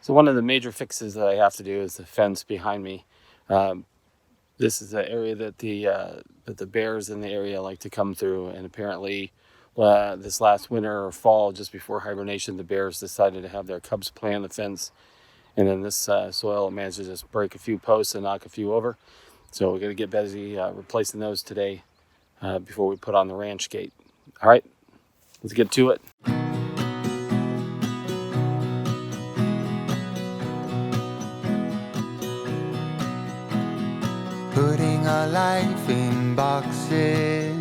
So one of the major fixes that I have to do is the fence behind me. Um, this is an area that the bears in the area like to come through, and apparently, this last winter or fall, just before hibernation, the bears decided to have their cubs play on the fence, and then this soil managed to just break a few posts and knock a few over. So we're gonna get busy replacing those today before we put on the ranch gate. All right, let's get to it. Putting our life in boxes,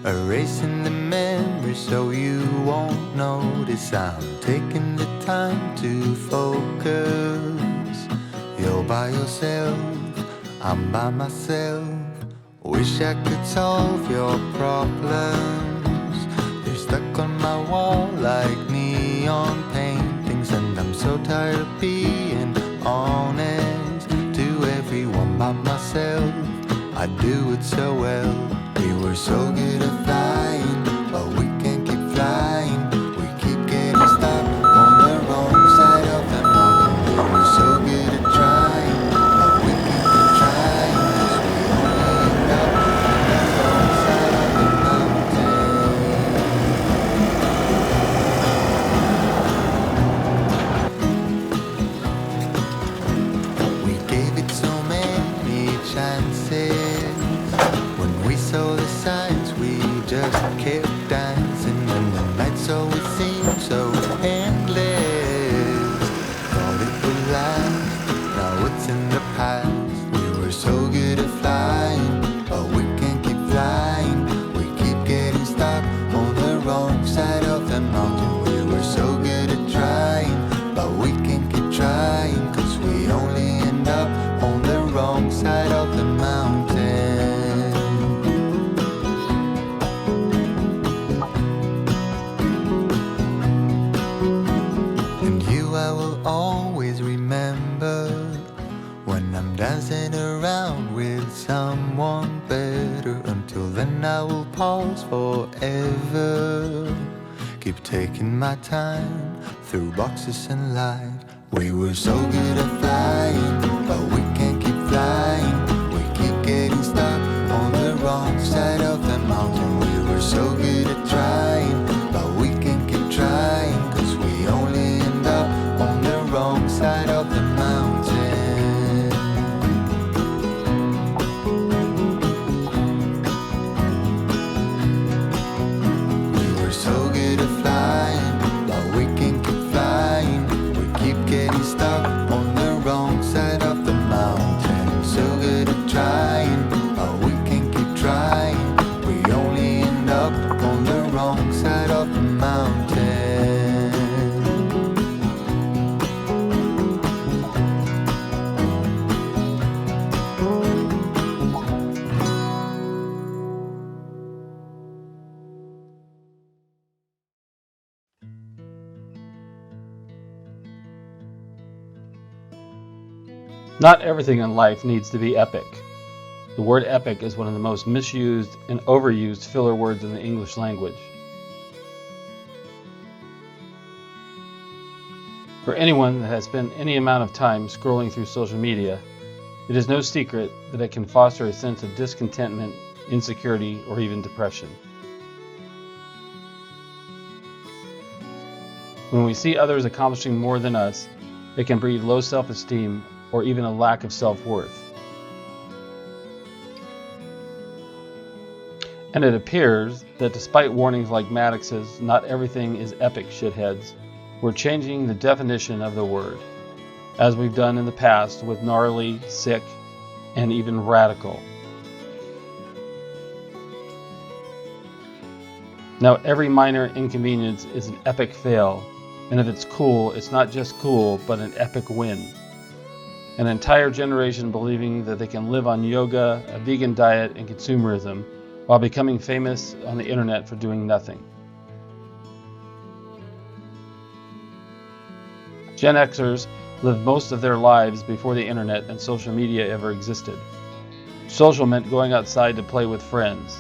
erasing the memories so you won't notice. I'm taking the time to focus. You're by yourself, I'm by myself. Wish I could solve your problems. They're stuck on my wall like neon paintings, and I'm so tired of being honest to everyone but myself. I do it so well. We were so good at flying, but we can't keep flying. We keep getting stuck on the wrong side of the mountain. We were so good at trying, but we can't keep trying, 'cause we only end up on the wrong side of the mountain. We gave it so many chances. When we saw the signs, we just kept dancing, and the nights always seemed so endless. Thought it would last, now it's in the past. We were so good at flying, but we can't keep flying. We keep getting stuck on the wrong side of the mountain. We were so good at trying, but we can't keep trying, 'cause we only end up on the wrong side of the mountain. And you I will always remember, when I'm dancing around with someone better. Until then I will pause forever. Keep taking my time through boxes and light. We were so good at flying, but we can't keep flying. We keep getting stuck on the wrong side of the mountain. We were so good at trying, but we can't keep trying, 'cause we only end up on the wrong side of the mountain. We were so good at flying, but we can't keep flying. We keep getting stuck on the wrong side of the mountain. So good at trying, but we can't keep trying. We only end up on the wrong side of the mountain. Not everything in life needs to be epic. The word epic is one of the most misused and overused filler words in the English language. For anyone that has spent any amount of time scrolling through social media, it is no secret that it can foster a sense of discontentment, insecurity, or even depression. When we see others accomplishing more than us, it can breed low self-esteem or even a lack of self-worth. And it appears that despite warnings like Maddox's "not everything is epic, shitheads," we're changing the definition of the word, as we've done in the past with gnarly, sick, and even radical. Now, every minor inconvenience is an epic fail, and if it's cool, it's not just cool, but an epic win. An entire generation believing that they can live on yoga, a vegan diet, and consumerism while becoming famous on the internet for doing nothing. Gen Xers lived most of their lives before the internet and social media ever existed. Social meant going outside to play with friends.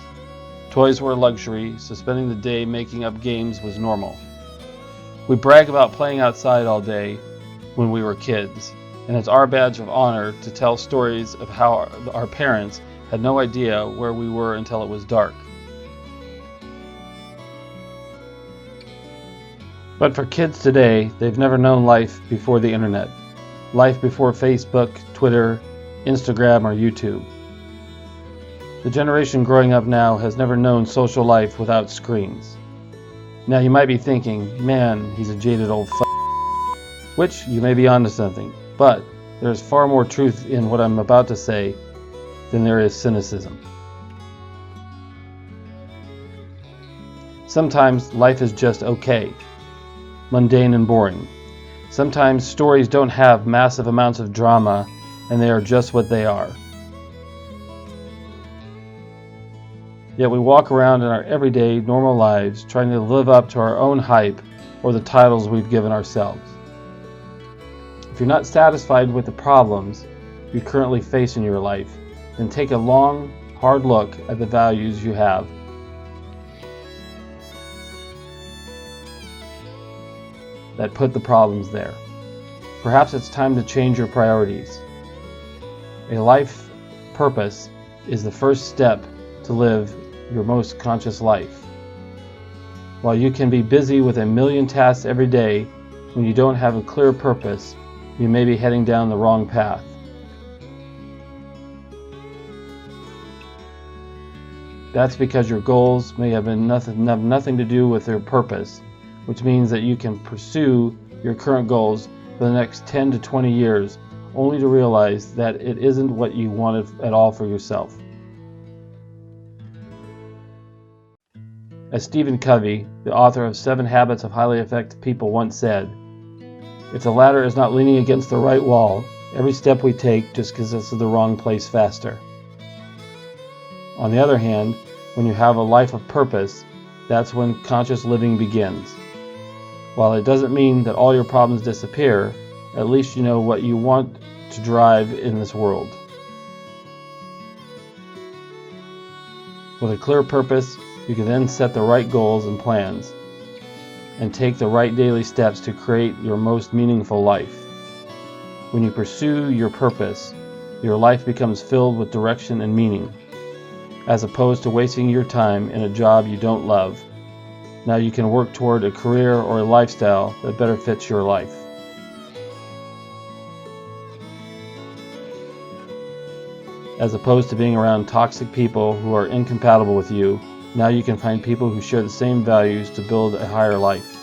Toys were a luxury, so spending the day making up games was normal. We brag about playing outside all day, when we were kids, and it's our badge of honor to tell stories of how our parents had no idea where we were until it was dark. But for kids today, they've never known life before the internet, life before Facebook, Twitter, Instagram, or YouTube. The generation growing up now has never known social life without screens. Now you might be thinking, man, he's a jaded old which you may be onto something, but there's far more truth in what I'm about to say than there is cynicism. Sometimes life is just okay, mundane and boring. Sometimes stories don't have massive amounts of drama, and they are just what they are. Yet we walk around in our everyday, normal lives trying to live up to our own hype or the titles we've given ourselves. If you're not satisfied with the problems you currently face in your life, then take a long, hard look at the values you have. That put the problems there. Perhaps it's time to change your priorities. A life purpose is the first step to live your most conscious life. While you can be busy with a million tasks every day, when you don't have a clear purpose, you may be heading down the wrong path. That's because your goals may have nothing to do with their purpose, which means that you can pursue your current goals for the next 10 to 20 years, only to realize that it isn't what you wanted at all for yourself. As Stephen Covey, the author of 7 Habits of Highly Effective People, once said, "If the ladder is not leaning against the right wall, every step we take just gets us to the wrong place faster." On the other hand, when you have a life of purpose, that's when conscious living begins. While it doesn't mean that all your problems disappear, at least you know what you want to drive in this world. With a clear purpose, you can then set the right goals and plans, and take the right daily steps to create your most meaningful life. When you pursue your purpose, your life becomes filled with direction and meaning. As opposed to wasting your time in a job you don't love, now you can work toward a career or a lifestyle that better fits your life. As opposed to being around toxic people who are incompatible with you, now you can find people who share the same values to build a higher life.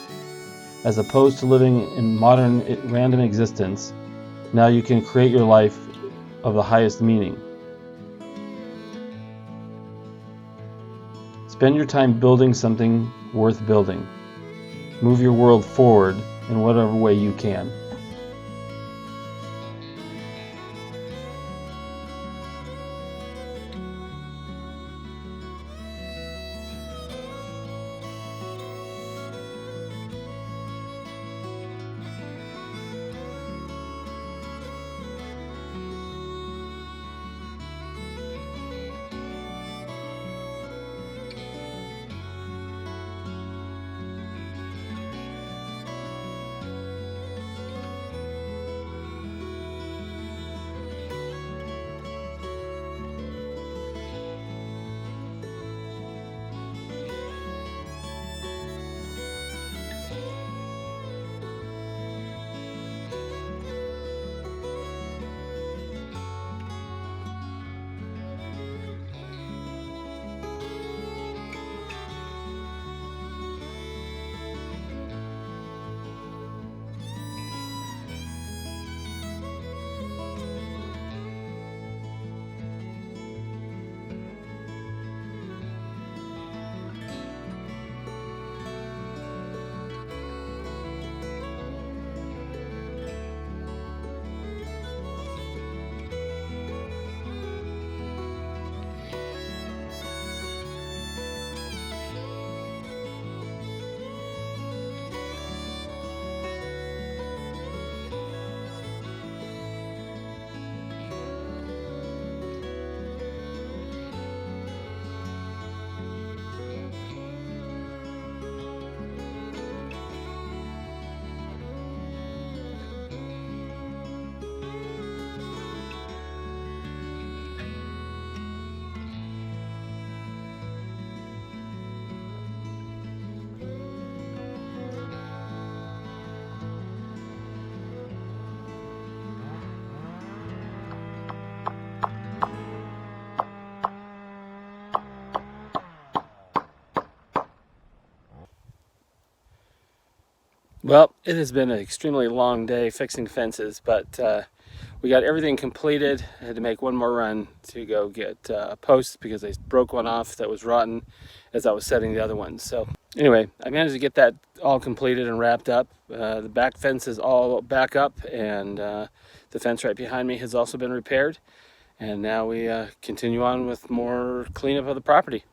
As opposed to living in modern random existence, now you can create your life of the highest meaning. Spend your time building something worth building. Move your world forward in whatever way you can. Well, it has been an extremely long day fixing fences, but we got everything completed. I had to make one more run to go get posts because I broke one off that was rotten as I was setting the other one. So anyway, I managed to get that all completed and wrapped up. The back fence is all back up, and the fence right behind me has also been repaired. And now we continue on with more cleanup of the property.